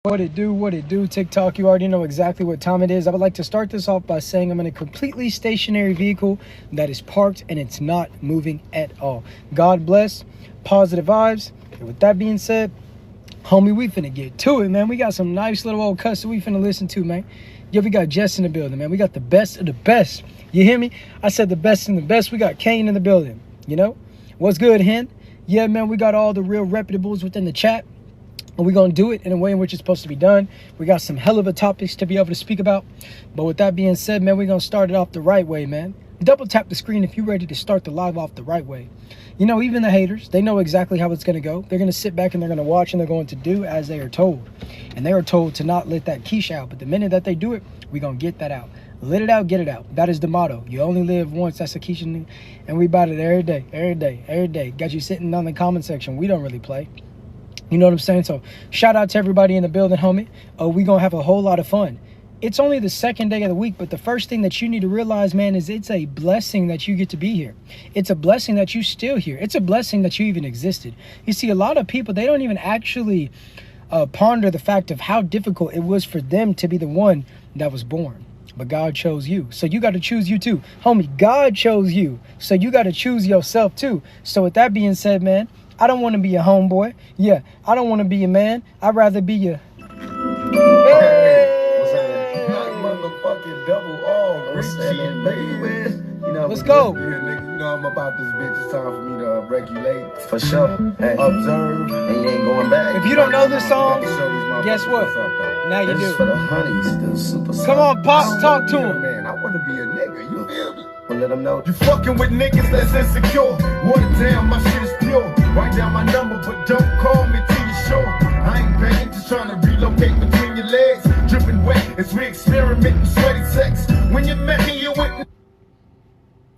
What it do, TikTok? You already know exactly what time it is. I would like to start this off by saying I'm in a completely stationary vehicle that is parked and it's not moving at all. God bless, positive vibes. And with that being said, homie, we finna get to it, man. We got some nice little old cuts that we finna listen to, man. Yeah, we got Jess in the building, man. We got the best of the best. You hear me? I said the best in the best. We got Kane in the building, you know? What's good, Hen? Yeah, man, we got all the real reputables within the chat. And we're going to do it in a way in which it's supposed to be done. We got some hell of a topics to be able to speak about. But with that being said, man, we're going to start it off the right way, man. Double tap the screen if you're ready to start the live off the right way. You know, even the haters, they know exactly how it's going to go. They're going to sit back and they're going to watch and they're going to do as they are told. And they are told to not let that quiche out. But the minute that they do it, we're going to get that out. Let it out, get it out. That is the motto. You only live once. That's a quiche. And we about it every day, every day, every day. Got you sitting on the comment section. We don't really play. You know what I'm saying? So shout out to everybody in the building, homie. We gonna have a whole lot of fun. It's only the second day of the week, but the first thing that you need to realize, man, is it's a blessing that you get to be here. It's a blessing that you still here. It's a blessing that you even existed. You see, a lot of people, they don't even actually ponder the fact of how difficult it was for them to be the one that was born. But God chose you. So you got to choose you too. Homie, God chose you. So you got to choose yourself too. So with that being said, man, I don't want to be a homeboy. Yeah, I don't want to be a man. I'd rather be a... Hey! What's that? Motherfucking double R. What's that, baby? You know, let's go. Yeah, nigga, you know I'm about this bitch. It's time for me to regulate. For sure. Hey, observe. And you ain't going back. If you don't know this song, guess what? Now you do. do. For the honeys, the super Come on, Pop, talk to him. Man, I want to be a nigga. You feel me? Well, let them know. You fucking with niggas that's insecure. Water down, my shit is pure. Write down my number, but don't call me till you show. I ain't begging, just trying to relocate between your legs. Dripping wet as we experiment in sweaty sex. When you met me, you went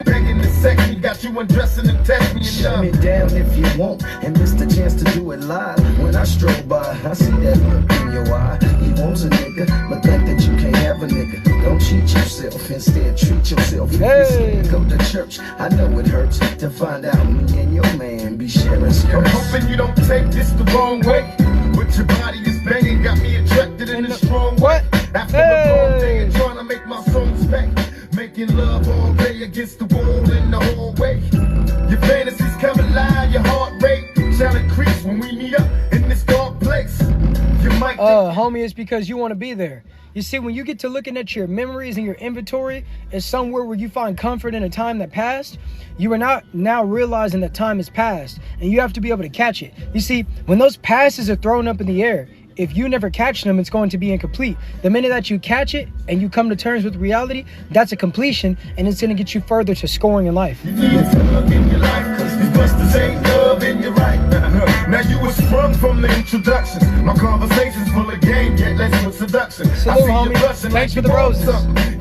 begging the sex. You got you undressing and text me. Shut me down if you want, and miss the chance to do it live. When I stroll by, I see that look in your eye. You want a nigga, but think that you can't have a nigga. Don't cheat yourself, instead treat yourself. Hey. Go to church, I know it hurts to find out me and your man be sharing skirts. I'm hoping you don't take this the wrong way. But your body is banging, got me attracted in a strong way. After a long day of trying to make my songs back, making love all day against the wall in the hallway. Your fantasies come alive, your heart rate shall increase when we meet up in this dark place. You might homie, it's because you want to be there. You see, when you get to looking at your memories and your inventory as somewhere where you find comfort in a time that passed, you are not now realizing that time has passed, and you have to be able to catch it. You see, when those passes are thrown up in the air, if you never catch them, it's going to be incomplete. The minute that you catch it and you come to terms with reality, that's a completion, and it's going to get you further to scoring in life. You need some love in your life, cause these busters ain't love in your right. Now you were sprung from the introduction. My conversation's full of game, yet less with seduction. Salute, homie. Thanks for the roses.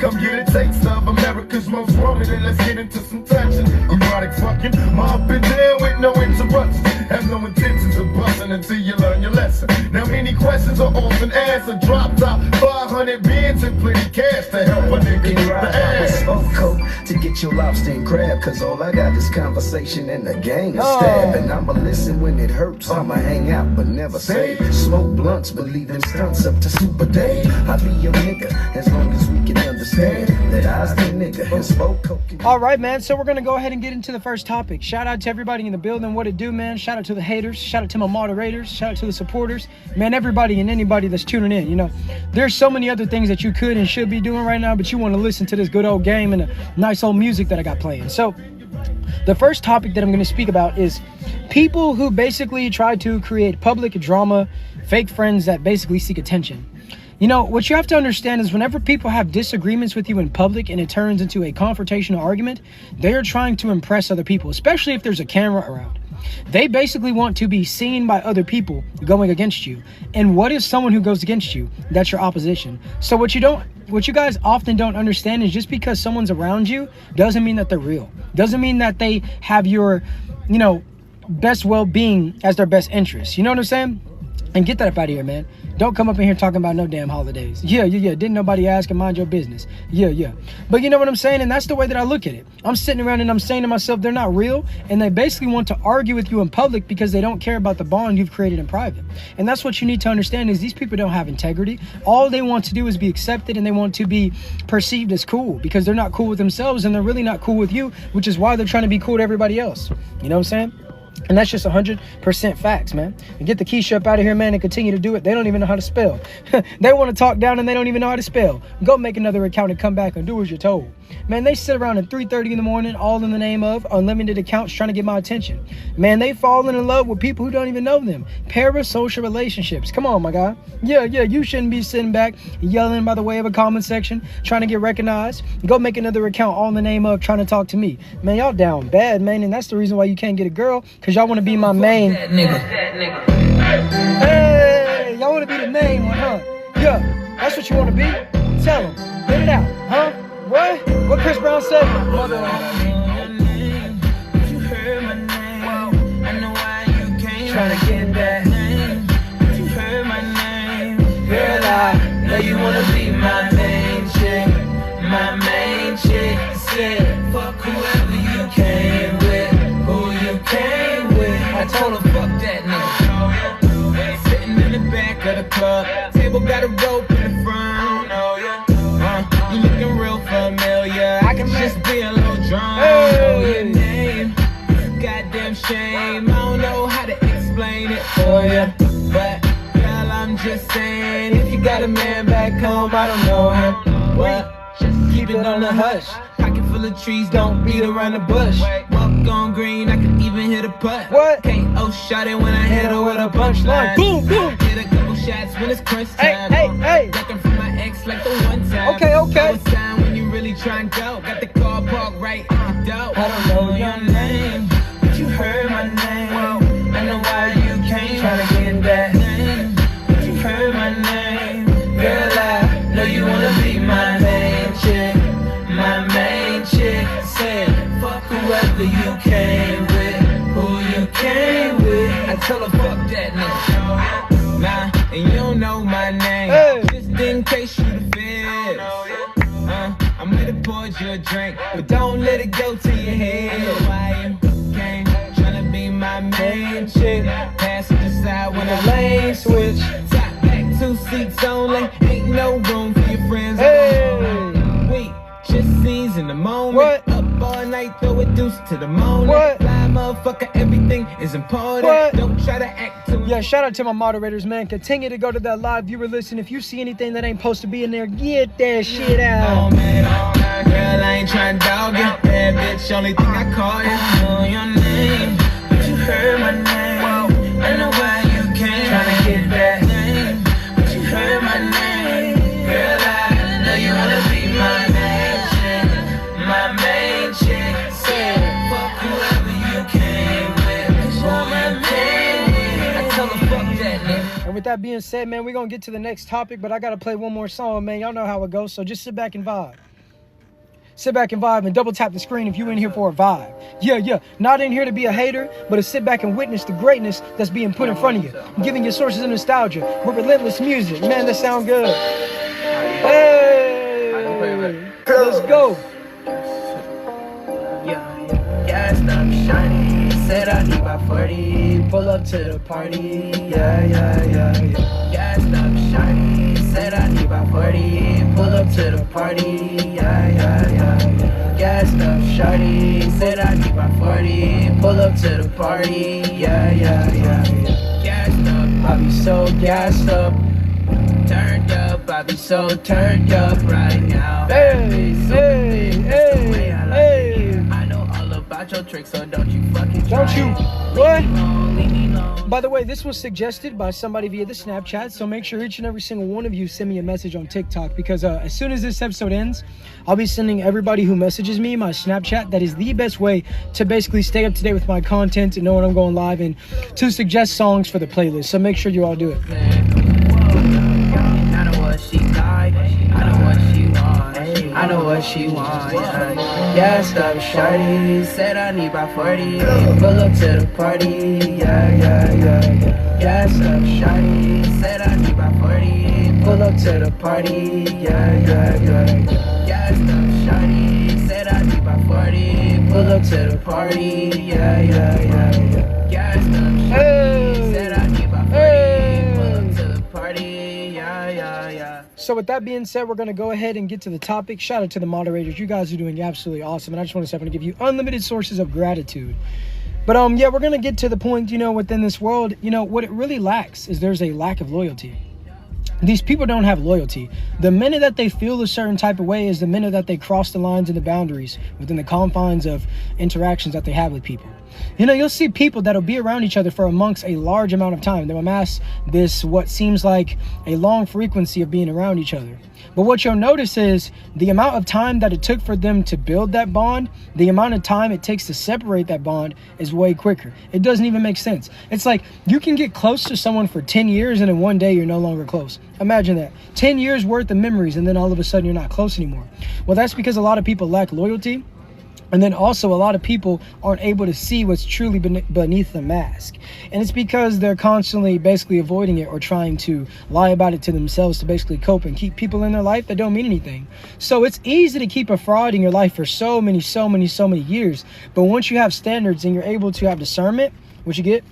Come get a taste of America's most wanted, and let's get into some touching. Erotic fucking, up and down with no interruptions. Have no intentions of busting until you learn your lesson. Now many questions are often answered. Drop top, 500 bins and plenty cash to help a nigga get the ass. To get your lobster and crab, cause all I got is conversation and the gang of stab. And I'ma listen when it hurts, I'ma hang out but never say. Smoke blunts, but leave them stunts up to Super Day. I be your nigga, as long as we can understand that I's the nigga and spoke coke. Alright, man, so we're gonna go ahead and get into the first topic. Shout out to everybody in the building, what it do, man. Shout out to the haters, shout out to my moderators, shout out to the supporters, man, everybody and anybody that's tuning in. You know, there's so many other things that you could and should be doing right now, but you want to listen to this good old game and the nice old music that I got playing. So the first topic that I'm going to speak about is people who basically try to create public drama, fake friends that basically seek attention. You know, what you have to understand is whenever people have disagreements with you in public and it turns into a confrontational argument, they are trying to impress other people, especially if there's a camera around. They basically want to be seen by other people going against you. And what is someone who goes against you? That's your opposition. So what you guys often don't understand is just because someone's around you doesn't mean that they're real. Doesn't mean that they have your, best well-being as their best interest. You know what I'm saying? And get that up out of here, man. Don't come up in here talking about no damn holidays. Yeah. Didn't nobody ask, and mind your business. Yeah. But you know what I'm saying? And that's the way that I look at it. I'm sitting around and I'm saying to myself, they're not real. And they basically want to argue with you in public because they don't care about the bond you've created in private. And that's what you need to understand is these people don't have integrity. All they want to do is be accepted, and they want to be perceived as cool because they're not cool with themselves, and they're really not cool with you, which is why they're trying to be cool to everybody else. You know what I'm saying? And that's just 100% facts, man. And get the Keisha up out of here, man, and continue to do it. They don't even know how to spell. They want to talk down and they don't even know how to spell. Go make another account and come back and do as you're told. Man, they sit around at 3:30 in the morning, all in the name of unlimited accounts trying to get my attention. Man, they falling in love with people who don't even know them. Parasocial relationships. Come on, my guy. Yeah, you shouldn't be sitting back yelling by the way of a comment section, trying to get recognized. Go make another account all in the name of trying to talk to me. Man, y'all down bad, man, and that's the reason why you can't get a girl, because y'all want to be my main. Hey, y'all want to be the main one, huh? Yeah, that's what you want to be? Tell them. Get it out, huh? What? What Chris Brown said? You heard my name. I know why you came. Trying to get that name. You heard my name. girl, I Know you wanna be my main chick. My main chick. Said, fuck whoever you came with. Who you came with. I told her, fuck that nigga. Sitting in the back of the club. Table got a rope in the front. You looking real familiar. I can just be a little drunk. Know your name. Goddamn shame. I don't know how to explain it for ya, but girl, I'm just saying, if you got a man back home, I don't know him. What? Just keep it on the hush. Pocket full of trees, don't beat around the bush. Walk on green, I can even hit a putt. What? KO shot it when I hit her with a punchline. Boom, boom. Hit a couple shots when it's crunch time. Hey. Ducking from my ex like the one time. Okay. It's time when you really try and go. Got the car parked right in the door. I don't know your name, but you heard my name. I know why you came. Trying to get that name, but you heard my name. Girl, I know you wanna be my main chick. My main chick. Said, fuck whoever you came with. Who you came with. I tell her, fuck that nigga. Nah, and you don't know my name. Hey. Just in case you the feds. I'm gonna pour you a drink, but don't let it go to your head. I know why you came, tryna be my main chick. Passenger side when the lane switch. Top back, 2 seats only. Ain't no room for your friends. Hey. We just season the moment. What? Up all night, throw a deuce to the morning. What? Fly motherfucker, everything is important. What? Don't try to act too. Yeah, shout out to my moderators, man. Continue to go to that live viewer list, and if you see anything that ain't supposed to be in there, get that shit out. Oh man, girl, I ain't trying to dog you. Bad bitch, only thing I call you. Know your name, but you heard my name. I know why you came. Tryna get that name, but you heard my name. Girl, I know you wanna be my main chick. My main chick. Said, fuck whoever you came with. 'Cause you're my main. I tell her, fuck that nigga. And with that being said, man, we're going to get to the next topic, but I got to play one more song, man. Y'all know how it goes, so just sit back and vibe. Sit back and vibe and double tap the screen if you in here for a vibe. Yeah. Not in here to be a hater, but to sit back and witness the greatness that's being put in front of you. Giving you sources of nostalgia with relentless music. Man, that sound good. Hey! Let's go. Yeah, stop shining. Said I need my 40. Pull up to the party. Yeah, stop shining. Said I need my 40. Pull up to the party. Yeah, stop shining. Said I need my 40. Pull up to the party. Yeah. Gassed up. I be so gassed up. Turned up. I be so turned up right now. Hey. I know all about your tricks, so don't you fucking try. Don't you? What? Leave me alone. By the way, this was suggested by somebody via the Snapchat, so make sure each and every single one of you send me a message on TikTok, because as soon as this episode ends, I'll be sending everybody who messages me my Snapchat. That is the best way to basically stay up to date with my content and know when I'm going live and to suggest songs for the playlist, so make sure you all do it. I know what she like, I know what she wants, I know what she want, yeah. Gassed up, shawty, said I need about 40. Pull up to the party, yeah, yeah, yeah, yeah. Gassed up, shawty, said I need about 40. Pull up to the party, yeah, yeah, yeah, yeah. Gassed up, shawty, said I need about 40. Pull up to the party, yeah, yeah, yeah, yeah. Gassed up, shawty, said I need about 40. Pull up to the party, yeah, yeah, yeah. So with that being said, we're going to go ahead and get to the topic. Shout out to the moderators. You guys are doing absolutely awesome. And I just want to say I'm going to give you unlimited sources of gratitude. But yeah, we're going to get to the point, within this world, what it really lacks is there's a lack of loyalty. These people don't have loyalty. The minute that they feel a certain type of way is the minute that they cross the lines and the boundaries within the confines of interactions that they have with people. You'll see people that'll be around each other for amongst a large amount of time. They'll amass this, what seems like a long frequency of being around each other. But what you'll notice is the amount of time that it took for them to build that bond, the amount of time it takes to separate that bond is way quicker. It doesn't even make sense. It's like you can get close to someone for 10 years and in one day you're no longer close. Imagine that. 10 years worth of memories and then all of a sudden you're not close anymore. Well, that's because a lot of people lack loyalty. And then also a lot of people aren't able to see what's truly beneath the mask. And it's because they're constantly basically avoiding it or trying to lie about it to themselves to basically cope and keep people in their life that don't mean anything. So it's easy to keep a fraud in your life for so many years. But once you have standards and you're able to have discernment, what you get,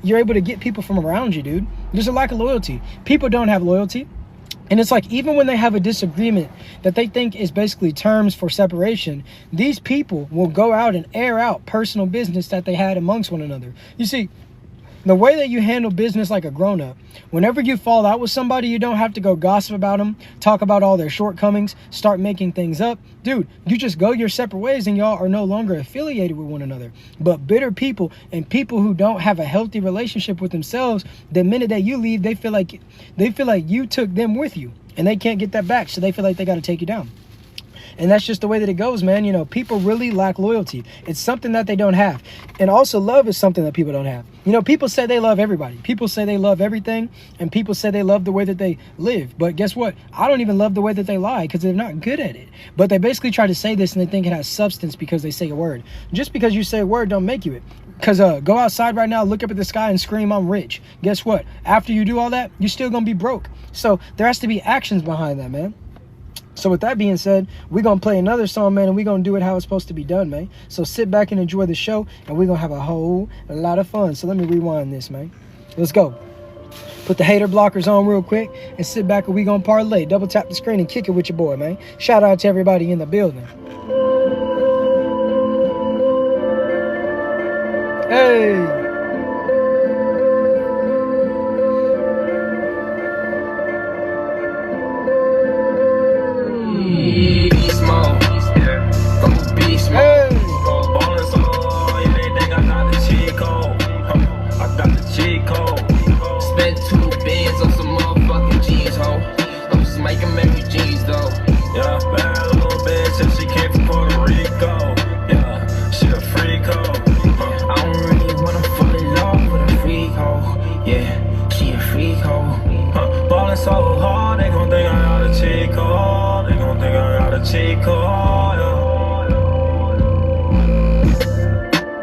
you're able to get people from around you, dude. There's a lack of loyalty. People don't have loyalty. And it's like, even when they have a disagreement that they think is basically terms for separation, these people will go out and air out personal business that they had amongst one another. You see, the way that you handle business like a grown-up, whenever you fall out with somebody, you don't have to go gossip about them, talk about all their shortcomings, start making things up. Dude, you just go your separate ways and y'all are no longer affiliated with one another. But bitter people and people who don't have a healthy relationship with themselves, the minute that you leave, they feel like you took them with you and they can't get that back. So they feel like they got to take you down. And that's just the way that it goes, man. People really lack loyalty. It's something that they don't have. And also love is something that people don't have. People say they love everybody. People say they love everything. And people say they love the way that they live. But guess what? I don't even love the way that they lie because they're not good at it. But they basically try to say this and they think it has substance because they say a word. Just because you say a word don't make you it. Because go outside right now, look up at the sky and scream, I'm rich. Guess what? After you do all that, you're still going to be broke. So there has to be actions behind that, man. So with that being said, we're going to play another song, man, and we're going to do it how it's supposed to be done, man. So sit back and enjoy the show, and we're going to have a lot of fun. So let me rewind this, man. Let's go. Put the hater blockers on real quick and sit back and we're going to parlay. Double tap the screen and kick it with your boy, man. Shout out to everybody in the building. Hey. Beast mode, from beast mode. Ballin' so hard, yeah, they think I got the cheat code. I got the cheat code. Spent 2 bands on some motherfucking jeans, ho. I'm just making Mary jeans, though. Yeah, bad little bitch, and she came from Puerto Rico. Yeah, she a freak, ho. I don't really wanna fall in love with a freak, ho. Yeah, she a freak, ho. Ballin' so hard, they gon' think I got a cheat code. They gon' think I got a cheat code, yeah.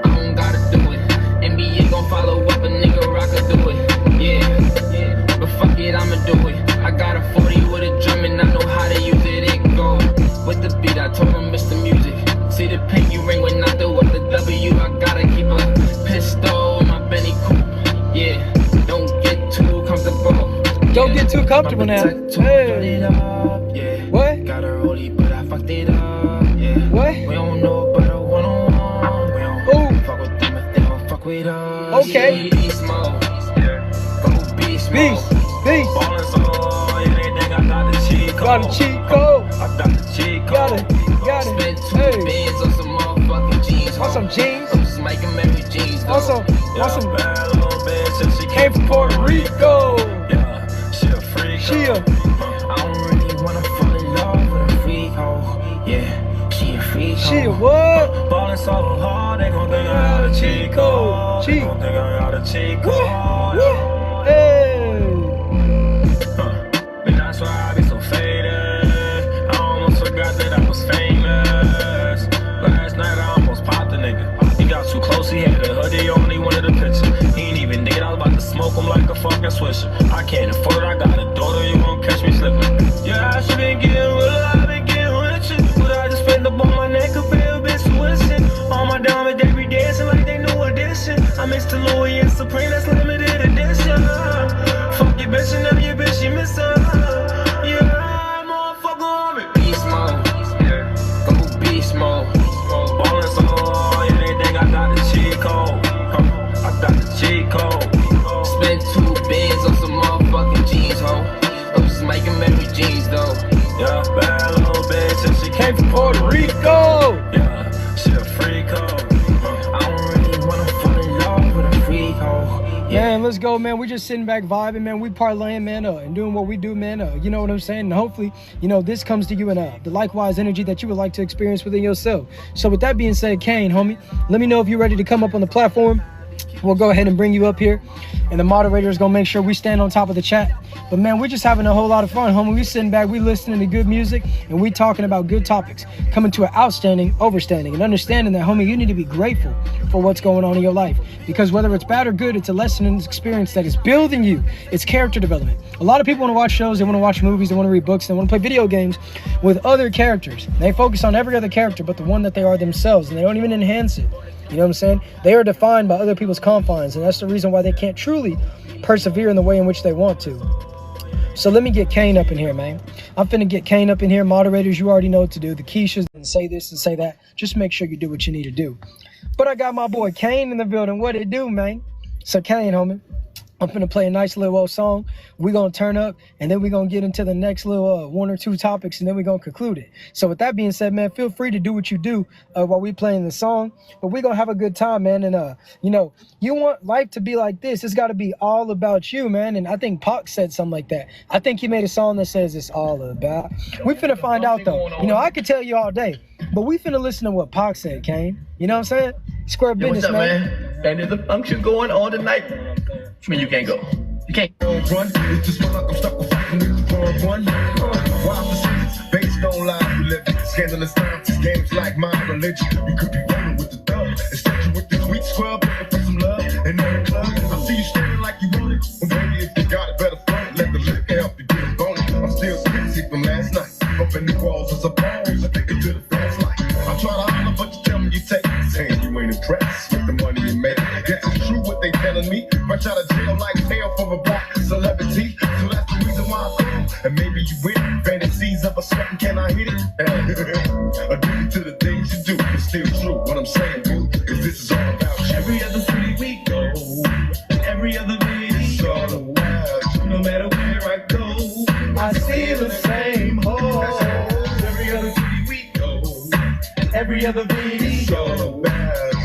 I don't gotta do it. NBA gon' follow up, a nigga rocker do it. Yeah, but fuck it, I'ma do it. I got a 40 with a drum and I know how to use it. It go with the beat, I told him Mr. Music. See the pin you ring when I throw up the W. I gotta keep a pistol in my Benny coupe. Yeah, don't get too comfortable. Don't get too comfortable now. Hey. What? Got a rollie, but I fucked it up. Yeah. What? We don't know about a one-on-one. We don't fuck with them if they don't fuck with us. Okay. Beast mode. Go beast mode. Beast. Ballin' so hard, yeah, they think I got the cheat code. Got a cheat code. I got the cheat code. Got it. Spent 2 bands on some motherfucking jeans. On some jeans. I'm just making Mary jeans, though. Also, bad little bitch, and she came from Puerto Rico. Yeah, she a freak. She a. I don't really wanna fall in love with a freak, ho. Yeah, she a freak, ho. She a what? Ballin' so hard, they gon' think I got a cheat code. They gon' think I got a cheat code. Hey. And that's why I be so faded. I almost forgot that smoke them like a fucking swisher. I can't afford it, I got a daughter, you won't catch me slipping. Yeah, I should been getting real, I been getting richer. But I just spent up on my neck, a fair bitch twisting. All my diamonds, they be dancing like they new edition. I missed the Louis and Supreme, that's limited edition. Fuck your bitch and now your bitch, you miss her. Yeah, motherfucker on me. Beast mode, go beast mode. Ballin' so hard, yeah, they think I got the cheat code. I got the cheat code. Spent 2 bands on some motherfucking jeans, ho. I'm just making Mary jeans, though. Yeah, bad little bitch, and she came from Puerto Rico. Yeah, she a freak, ho. I don't really wanna fall in love with a freak, ho. Yeah. Man, let's go, man. We just sitting back vibing, man. We parlaying, man, and doing what we do, man. You know what I'm saying? And hopefully, you know, this comes to you in the likewise energy that you would like to experience within yourself. So with that being said, Kane, homie, let me know if you're ready to come up on the platform. We'll go ahead and bring you up here, and the moderator is gonna make sure we stand on top of the chat. But man, we're just having a whole lot of fun, homie. We sitting back, we listening to good music, and we talking about good topics, coming to an outstanding overstanding and understanding that, homie, you need to be grateful for what's going on in your life, because whether it's bad or good, it's a lesson and experience that is building you. It's character development. A lot of people want to watch shows, they want to watch movies, they want to read books, they want to play video games with other characters. They focus on every other character but the one that they are themselves, and they don't even enhance it. You know what I'm saying? They are defined by other people's confines, and that's the reason why they can't truly persevere in the way in which they want to. So let me get Kane up in here, man. I'm finna get Kane up in here. Moderators, you already know what to do. The Keishas, and say this and say that. Just make sure you do what you need to do. But I got my boy Kane in the building. What it do, man? So Kane, homie, I'm finna play a nice little old song. We're gonna turn up, and then we're gonna get into the next little 1 or 2 topics, and then we're gonna conclude it. So with that being said, man, feel free to do what you do while we playing the song. But we're gonna have a good time, man. And you know, you want life to be like this. It's gotta be all about you, man. And I think Pac said something like that. I think he made a song that says it's all about. We finna find out though. You know, I could tell you all day, but we finna listen to what Pac said, Kane. You know what I'm saying? Square business, what's up, man. Man, there's a function going on tonight. Which means you can't go. You can't. Run, it just feel like I'm stuck with fucking with the wrong one. Wild decisions, based on lies we live. Scandalous times, games like my religion. You could be rolling with the thug. Instead you with the sweet scrub, looking for some love. And in the club, I see you standing like you want it. Well, baby, if you got it, better front it. Let the liquor help you get a bonus. I'm still sick from last night. Up in the walls as a pose, I think into the fast light. I try to holler, but you tell me you take it. Saying you ain't impressed with the money you make. Guess it's true what they telling me. Fresh out of jail like hell from a black celebrity. So that's the reason why I come. And maybe you win. Fantasies of a sweating, can I hit it? Addicted to the things you do. It's still true. What I'm saying, dude, is this is all about you. Every other city we go, every other video, no matter where I go, I see the same hole. Every other city we go, every other video,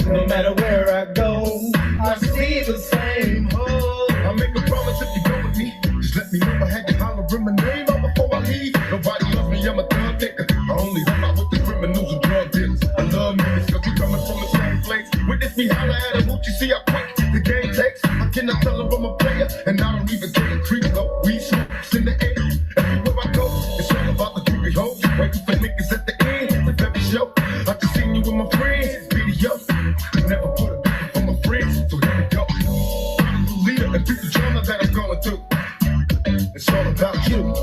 no matter where I go, I see the same hole. I'll make a promise if you go with me. Just let me know I had to holler in my name out before I leave. Nobody loves me, I'm a thug nigga. I only hang out with the criminals and drug dealers. I love niggas cause we coming from the same place. Witness me holler at a hoot, you see how quick the game takes. I cannot tell if I'm a player, and I don't even get a creep though. We smokes in the air. Everywhere I go, it's all about the creepy hoes. Waiting for niggas at the end of every show. I just seen you with my friends, video. Never put a bitch for my friends, so here we go. I'm the leader and beat the drama that I'm going through. It's all about you.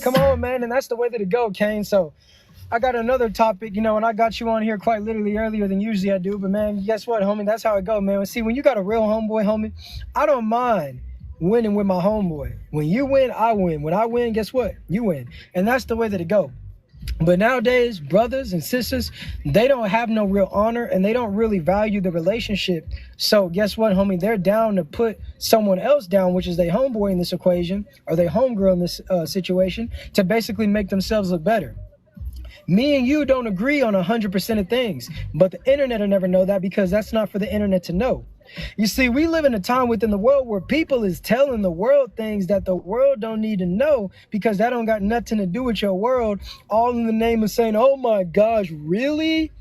Come on, man, and that's the way that it go, Kane. So I got another topic, you know, and I got you on here quite literally earlier than usually I do. But man, guess what, homie? That's how it go, man. See, when you got a real homeboy, homie, I don't mind winning with my homeboy. When you win, I win. When I win, guess what? You win. And that's the way that it go. But nowadays, brothers and sisters, they don't have no real honor, and they don't really value the relationship. So guess what, homie? They're down to put someone else down, which is their homeboy in this equation, or their homegirl in this situation, to basically make themselves look better. Me and you don't agree on 100% of things, but the internet will never know that, because that's not for the internet to know. You see, we live in a time within the world where people is telling the world things that the world don't need to know, because that don't got nothing to do with your world, all in the name of saying, oh my gosh, really?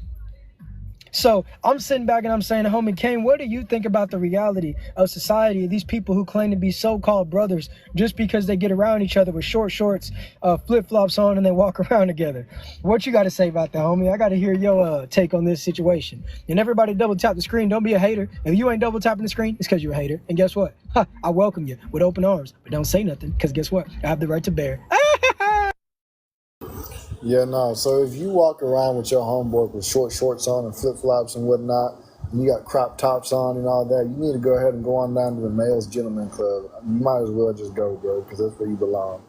So I'm sitting back and I'm saying, homie Kane, what do you think about the reality of society, these people who claim to be so-called brothers just because they get around each other with short shorts, flip-flops on, and they walk around together? What you got to say about that, homie? I got to hear your take on this situation. And everybody double tap the screen. Don't be a hater. If you ain't double tapping the screen, it's because you're a hater. And guess what? I welcome you with open arms. But don't say nothing, because guess what? I have the right to bear. Yeah, no. So if you walk around with your homeboy with short shorts on and flip-flops and whatnot, and you got crop tops on and all that, you need to go ahead and go on down to the Males Gentlemen Club. You might as well just go, bro, because that's where you belong.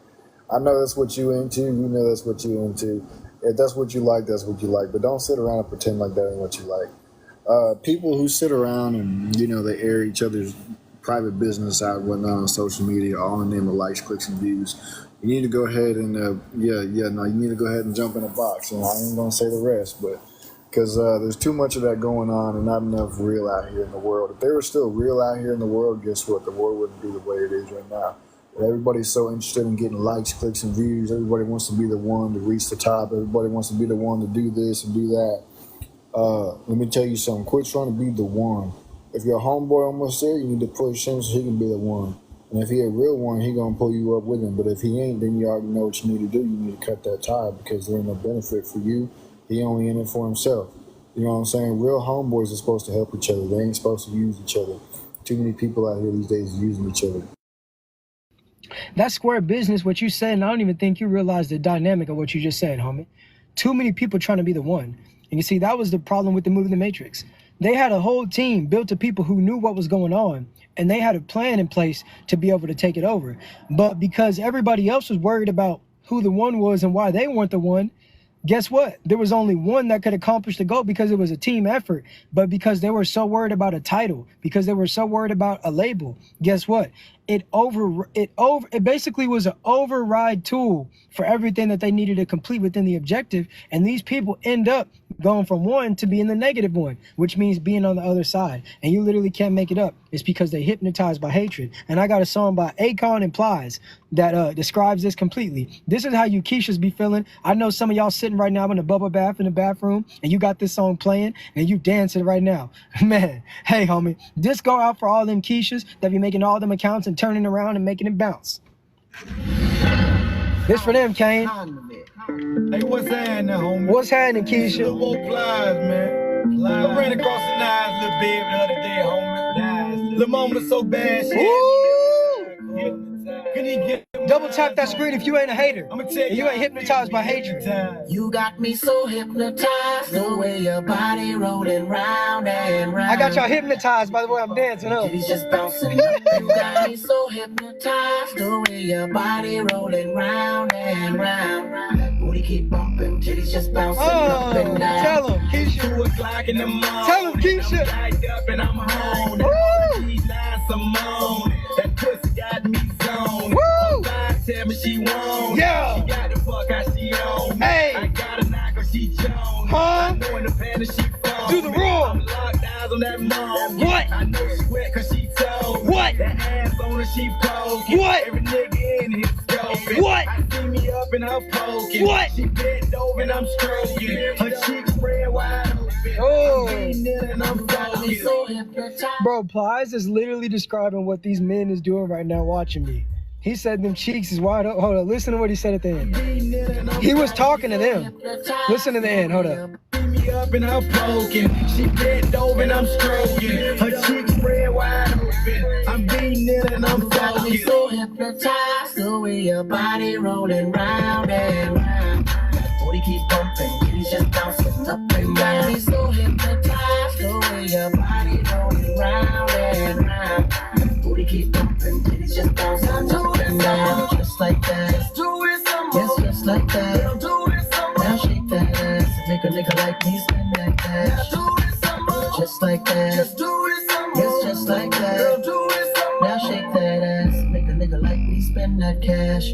I know that's what you into. You know that's what you into. If that's what you like, that's what you like. But don't sit around and pretend like that ain't what you like. People who sit around and, they air each other's private business out and whatnot on social media, all in the name of likes, clicks, and views. You need to go ahead and, you need to go ahead and jump in a box. And I ain't going to say the rest, but because there's too much of that going on and not enough real out here in the world. If there was still real out here in the world, guess what? The world wouldn't be the way it is right now. Everybody's so interested in getting likes, clicks, and views. Everybody wants to be the one to reach the top. Everybody wants to be the one to do this and do that. Let me tell you something. Quit trying to be the one. If your homeboy almost there, you need to push him so he can be the one. And if he a real one, he gonna pull you up with him. But if he ain't, then you already know what you need to do. You need to cut that tie because there ain't no benefit for you. He only in it for himself. You know what I'm saying? Real homeboys are supposed to help each other. They ain't supposed to use each other. Too many people out here these days using each other. That's square business, what you said, and I don't even think you realize the dynamic of what you just said, homie. Too many people trying to be the one. And you see, that was the problem with the movie The Matrix. They had a whole team built of people who knew what was going on, and they had a plan in place to be able to take it over. But because everybody else was worried about who the one was and why they weren't the one, guess what? There was only one that could accomplish the goal because it was a team effort. But because they were so worried about a title, because they were so worried about a label, guess what? It basically was an override tool for everything that they needed to complete within the objective. And these people end up going from one to being the negative one, which means being on the other side. And you literally can't make it up. It's because they hypnotized by hatred. And I got a song by Akon and Plies that describes this completely. This is how you Keishas be feeling. I know some of y'all sitting right now in a bubble bath in the bathroom and you got this song playing and you dancing right now. Man, hey homie, this go out for all them Keishas that be making all them accounts and turning around and making it bounce. This for them, Kane. Hey, what's happening, homie? What's happening, Keisha? Little more Plies, man. I ran across a nice little babe the other day, homie. Little mama was so bad, she Can he get Double tap that screen if you ain't a hater. I'ma tell You ain't hypnotized by hatred. You got me so hypnotized, the way your body rolling round and round. I got y'all hypnotized by the way I'm dancing up. Titties just bouncing up. You got me so hypnotized, the way your body rolling round and round. Booty keep bumping, titties just bouncing up and down. Tell him, Keisha. 2 o'clock in the morning. Tell him, Keisha. I'm tied up and I'm home. She's nice, Simone. That pussy got me zoned. Woo! Tell me she won't. Yeah. She got the fuck how she on. Hey. I got a knock her, she jones. Huh? I know in the panties she phone. Do the roar. I'm locked eyes on that mom. What? I know she wet cause she told. What? That ass on her, she poke. What? Every nigga in his scoping. What? I see me up and her poking. What? She bent over and I'm stroking. Her cheeks spread wide open. Oh. I'm leaning and I'm focused. So hypnotized. Bro, Plies is literally describing what these men is doing right now watching me. He said them cheeks is wide open. Hold on, listen to what he said at the end. He was talking to them. Listen to the end, hold up. Me up and I'm poking. She bent over and I'm stroking. Her cheeks spread wide open. I'm beating it and I'm Got me focused. so hypnotized, the way your body rolling round and round. Booty keep bumping, titties just bouncing up and down. Got me so hypnotized, the way your body rolling round and round. Booty keep bumping, titties just bouncing up and down. Just like that. Let's do it some more. Yes, just like that. Do it some more. Now shake that ass, make a nigga like me spin that cash. Do it some more. Just like that. Just do it some more. Yes, just like that. Girl, do it some more. Now shake that ass, make a nigga like me spend that cash.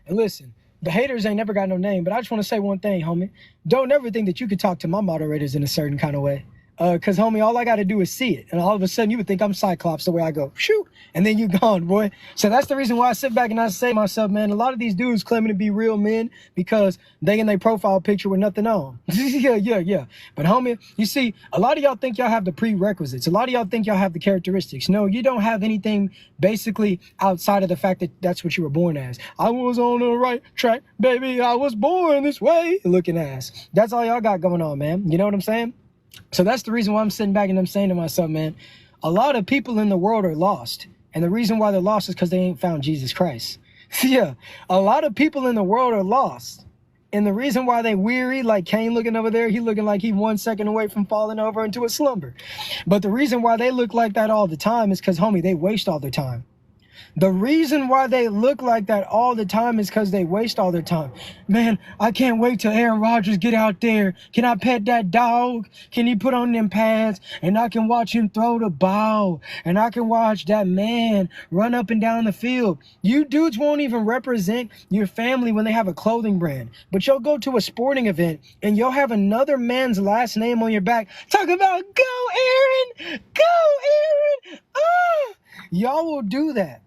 And listen, the haters ain't never got no name, but I just want to say one thing, homie. Don't ever think that you could talk to my moderators in a certain kind of way. Cause homie, all I gotta do is see it. And all of a sudden you would think I'm Cyclops the way I go, shoo, and then you gone, boy. So that's the reason why I sit back and I say to myself, man, a lot of these dudes claiming to be real men because they in their profile picture with nothing on. yeah. But homie, you see, a lot of y'all think y'all have the prerequisites. A lot of y'all think y'all have the characteristics. No, you don't have anything basically outside of the fact that that's what you were born as. I was on the right track, baby. I was born this way. Looking ass. That's all y'all got going on, man. You know what I'm saying? So that's the reason why I'm sitting back and I'm saying to myself, man, a lot of people in the world are lost. And the reason why they're lost is because they ain't found Jesus Christ. Yeah, a lot of people in the world are lost. And the reason why they weary, like Cain looking over there, he looking like he 1 second away from falling over into a slumber. But the reason why they look like that all the time is because, homie, they waste all their time. The reason why they look like that all the time is because they waste all their time. Man, I can't wait till Aaron Rodgers get out there. Can I pet that dog? Can he put on them pads? And I can watch him throw the ball. And I can watch that man run up and down the field. You dudes won't even represent your family when they have a clothing brand. But you'll go to a sporting event and you'll have another man's last name on your back. Talk about, go Aaron! Go Aaron! Ah! Y'all will do that.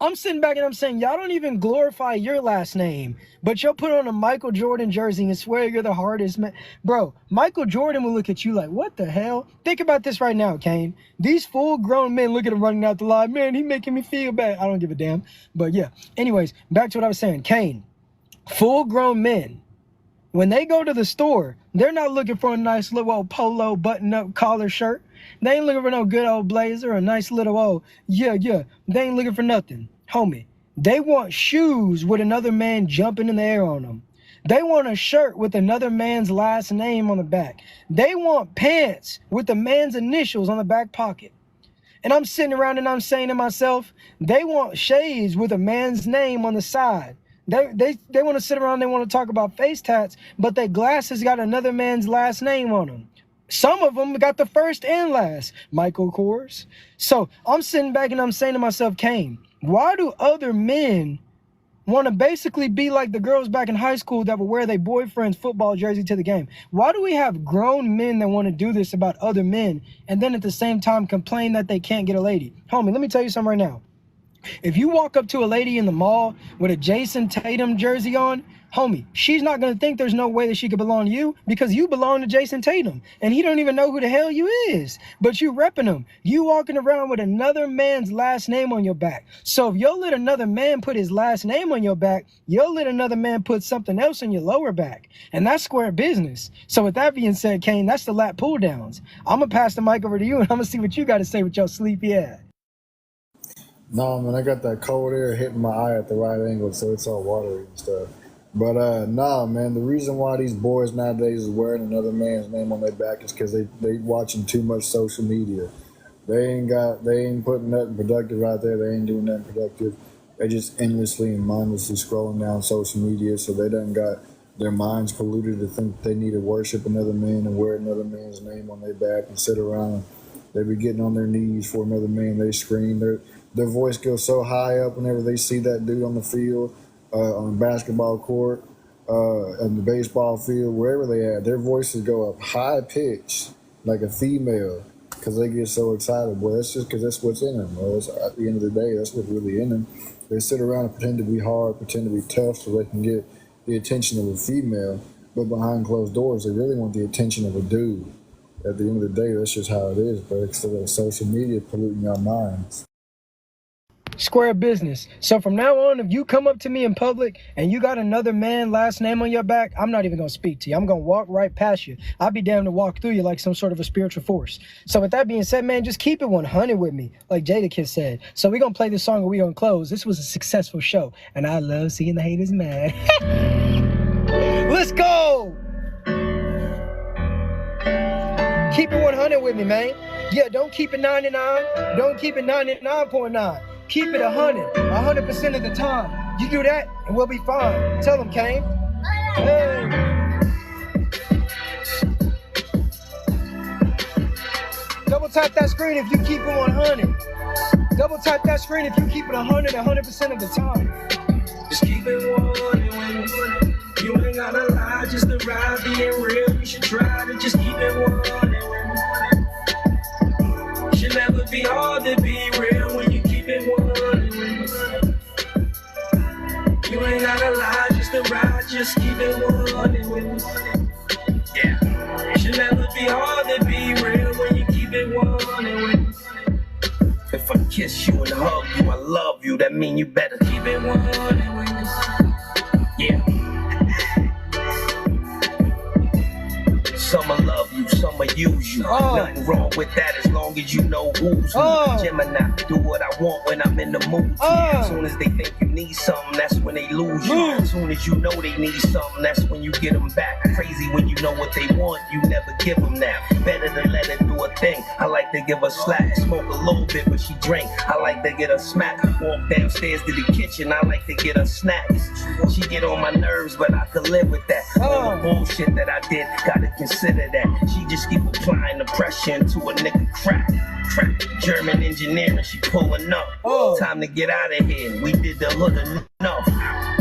I'm sitting back and I'm saying, y'all don't even glorify your last name, but you'll put on a Michael Jordan jersey and swear you're the hardest man. Bro, Michael Jordan will look at you like, what the hell? Think about this right now, Kane. These full-grown men look at him running out the line. Man, he making me feel bad. I don't give a damn. But yeah, anyways, back to what I was saying. Kane, full-grown men, when they go to the store, they're not looking for a nice little old polo button-up collar shirt. They ain't looking for no good old blazer or a nice little old, yeah. They ain't looking for nothing. Homie, they want shoes with another man jumping in the air on them. They want a shirt with another man's last name on the back. They want pants with the man's initials on the back pocket. And I'm sitting around and I'm saying to myself, they want shades with a man's name on the side. They want to sit around, they want to talk about face tats, but their glasses got another man's last name on them. Some of them got the first and last, Michael Kors. So I'm sitting back and I'm saying to myself, Kane, why do other men want to basically be like the girls back in high school that would wear their boyfriend's football jersey to the game? Why do we have grown men that want to do this about other men and then at the same time complain that they can't get a lady? Homie, let me tell you something right now. If you walk up to a lady in the mall with a Jason Tatum jersey on, homie, she's not going to think there's no way that she could belong to you because you belong to Jason Tatum. And he don't even know who the hell you is. But you repping him. You walking around with another man's last name on your back. So if you'll let another man put his last name on your back, you'll let another man put something else on your lower back. And that's square business. So with that being said, Kane, that's the lap pull downs. I'm going to pass the mic over to you and I'm going to see what you got to say with your sleepy ass. No, man, I got that cold air hitting my eye at the right angle, so it's all watery and stuff. But nah, man, the reason why these boys nowadays is wearing another man's name on their back is because they watching too much social media. They ain't putting nothing productive out there. They ain't doing nothing productive. They just endlessly and mindlessly scrolling down social media, so they done got their minds polluted to think they need to worship another man and wear another man's name on their back and sit around. They be getting on their knees for another man. They scream. Their voice goes so high up whenever they see that dude on the field, on the basketball court, on the baseball field, wherever they at. Their voices go up high pitch like a female because they get so excited. Boy, that's just because that's what's in them. Well, at the end of the day, that's what's really in them. They sit around and pretend to be hard, pretend to be tough so they can get the attention of a female. But behind closed doors, they really want the attention of a dude. At the end of the day, that's just how it is. But instead of social media polluting our minds. Square business. So from now on, if you come up to me in public and you got another man last name on your back, I'm not even going to speak to you. I'm going to walk right past you. I'll be damned to walk through you like some sort of a spiritual force. So with that being said, man, just keep it 100 with me, like Jadakiss said. So we're going to play this song and we're going to close. This was a successful show, and I love seeing the haters mad. Let's go! Keep it 100 with me, man. Yeah, don't keep it 99. Don't keep it 99.9. Keep it 100% of the time. You do that, and we'll be fine. Tell them, Kane. Hey. Double tap that screen if you keep it 100. Double tap that screen if you keep it 100% of the time. Just keep it 100 when you ain't gotta lie, just to ride, being real. You should try to just keep it 100 when You ain't gotta lie, just to ride, just keep it 100 with me. Yeah. It should never be hard to be real when you keep it 100 with me. If I kiss you and hug you, I love you, that mean you better keep it 100 with me. Yeah. Some love you, some use you. Nothing wrong with that as long as you know who's who. Gemini, do what I want when I'm in the mood. As soon as they think you need something, that's when they lose you. As soon as you know they need something, that's when you get them back. Crazy when you know what they want, you never give them that. Better to let her do a thing. I like to give her slack. Smoke a little bit, but she drink. I like to get her smack. Walk downstairs to the kitchen, I like to get her snacks. She get on my nerves, but I could live with that. All the bullshit that I did, gotta consider that. She just keep applying the pressure into a nigga crack. German engineering, she pulling up. Time to get out of here. We did the hood enough.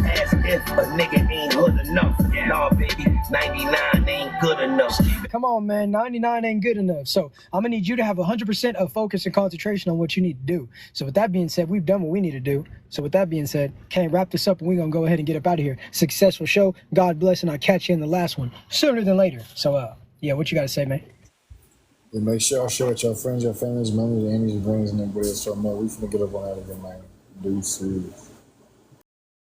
As if a nigga ain't hood enough. Nah, baby, 99 ain't good enough. Come on, man. 99 ain't good enough. So I'm gonna need you to have 100% of focus and concentration on what you need to do. So with that being said, we've done what we need to do. So with that being said, can't wrap this up and we're gonna go ahead and get up out of here. Successful show. God bless, and I'll catch you in the last one sooner than later. So yeah, what you gotta say, man? And make sure y'all share with your friends, your families, members, enemies, brings, and everybody else. So, man, we finna get up on that again, man. Deuces.